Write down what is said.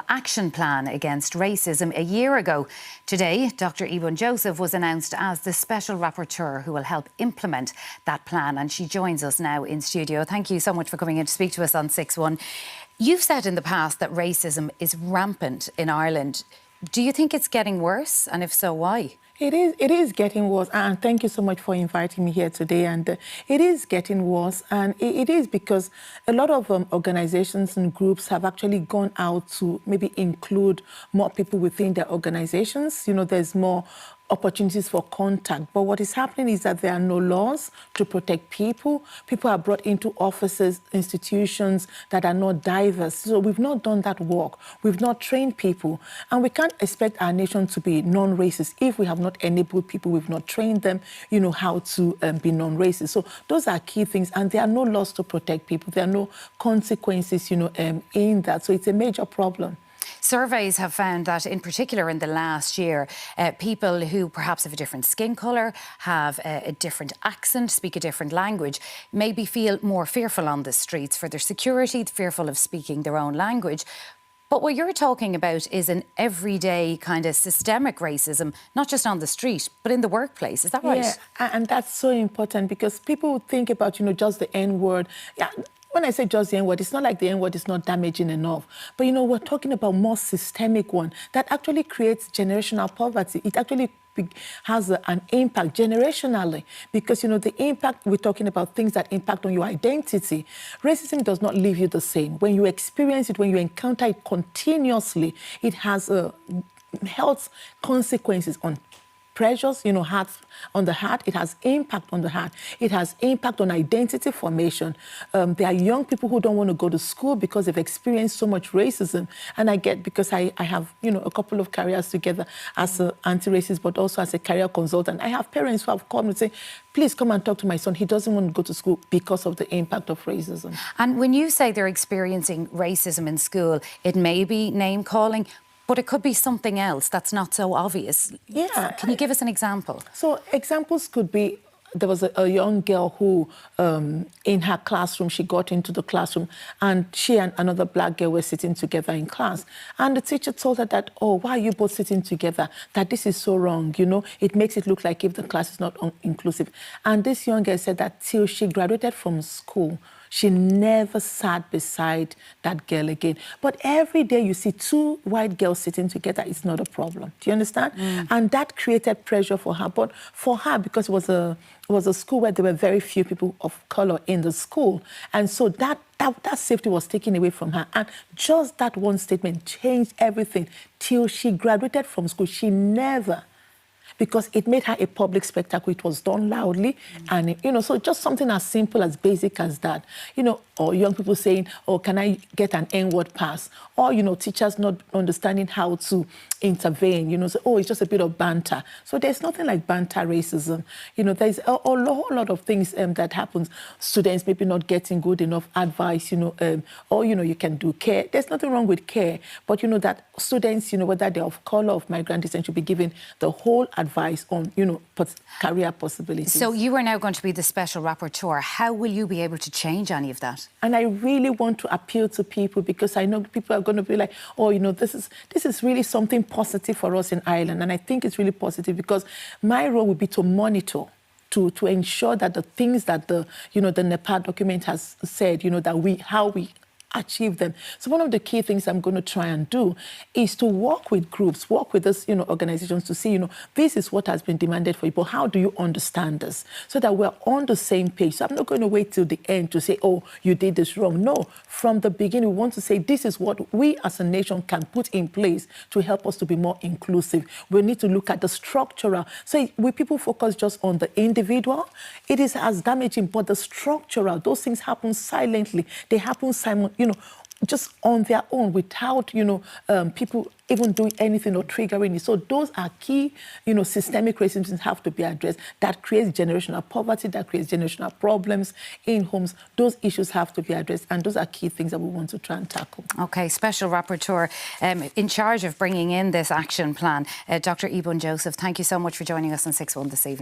Action plan against racism a year ago. Today, Dr. Ebun Joseph was announced as the special rapporteur who will help implement that plan, and she joins us now in studio. Thank you so much for coming in to speak to us on 6-1. You've said in the past that racism is rampant in Ireland. Do you think it's getting worse, and if so, why? It is getting worse, and thank you so much for inviting me here today. And it is getting worse, and it is because a lot of organizations and groups have actually gone out to maybe include more people within their organizations. You know, there's more opportunities for contact. But what is happening is that there are no laws to protect people. People are brought into offices, institutions that are not diverse. So we've not done that work. We've not trained people. And we can't expect our nation to be non-racist if we have not enabled people, we've not trained them, you know, how to be non-racist. So those are key things. And there are no laws to protect people. There are no consequences, you know, in that. So it's a major problem. Surveys have found that, in particular in the last year, people who perhaps have a different skin colour, have a different accent, speak a different language, maybe feel more fearful on the streets for their security, fearful of speaking their own language. But what you're talking about is an everyday kind of systemic racism, not just on the street, but in the workplace. Is that right? Yeah, and that's so important because people think about, you know, just the N-word. Yeah. When I say just the N-word, it's not like the N-word is not damaging enough. But, you know, we're talking about more systemic one that actually creates generational poverty. It actually has an impact generationally because, you know, the impact, we're talking about things that impact on your identity. Racism does not leave you the same. When you experience it, when you encounter it continuously, it has health consequences on pressures, you know, on the heart. It has impact on the heart. It has impact on identity formation. There are young people who don't want to go to school because they've experienced so much racism. And I get, because I have, you know, a couple of careers together as an anti-racist, but also as a career consultant. I have parents who have come and say, please come and talk to my son. He doesn't want to go to school because of the impact of racism. And when you say they're experiencing racism in school, it may be name calling, but it could be something else that's not so obvious. Yeah. Can you give us an example? So examples could be, there was a young girl who, in her classroom, she got into the classroom and she and another black girl were sitting together in class. And the teacher told her that, oh, why are you both sitting together? That this is so wrong, you know? It makes it look like if the class is not inclusive. And this young girl said that till she graduated from school, she never sat beside that girl again. But every day you see two white girls sitting together, it's not a problem. Do you understand? And that created pressure for her. But for her, because it was a school where there were very few people of color in the school, and so that safety was taken away from her. And just that one statement changed everything. Till she graduated from school, she never, because it made her a public spectacle. It was done loudly. And, you know, so just something as simple, as basic as that, you know, or young people saying, oh, can I get an N-word pass? Or, you know, teachers not understanding how to intervene, you know, so, oh, it's just a bit of banter. So there's nothing like banter racism. You know, there's a whole lot of things that happens. Students maybe not getting good enough advice, you know, or, you know, you can do care. There's nothing wrong with care. But, you know, that students, you know, whether they're of color, of migrant descent, should be given the whole advice on, you know, career possibilities. So you are now going to be the special rapporteur. How will you be able to change any of that? And I really want to appeal to people because I know people are going to be like, oh, you know, this is really something positive for us in Ireland. And I think it's really positive because my role will be to monitor, to ensure that the things that the NEPA document has said, you know, that how we achieve them. So one of the key things I'm going to try and do is to work with groups, work with this, you know, organizations to see, you know, this is what has been demanded for you, but how do you understand this? So that we're on the same page. So I'm not going to wait till the end to say, oh, you did this wrong. No, from the beginning, we want to say this is what we as a nation can put in place to help us to be more inclusive. We need to look at the structural. So when people focus just on the individual, it is as damaging, but the structural, those things happen silently. They happen you know, just on their own without, you know, people even doing anything or triggering it. So those are key, you know, systemic racism have to be addressed. That creates generational poverty, that creates generational problems in homes. Those issues have to be addressed, and those are key things that we want to try and tackle. OK, Special Rapporteur in charge of bringing in this action plan, Dr. Ebun Joseph, thank you so much for joining us on 6-1 this evening.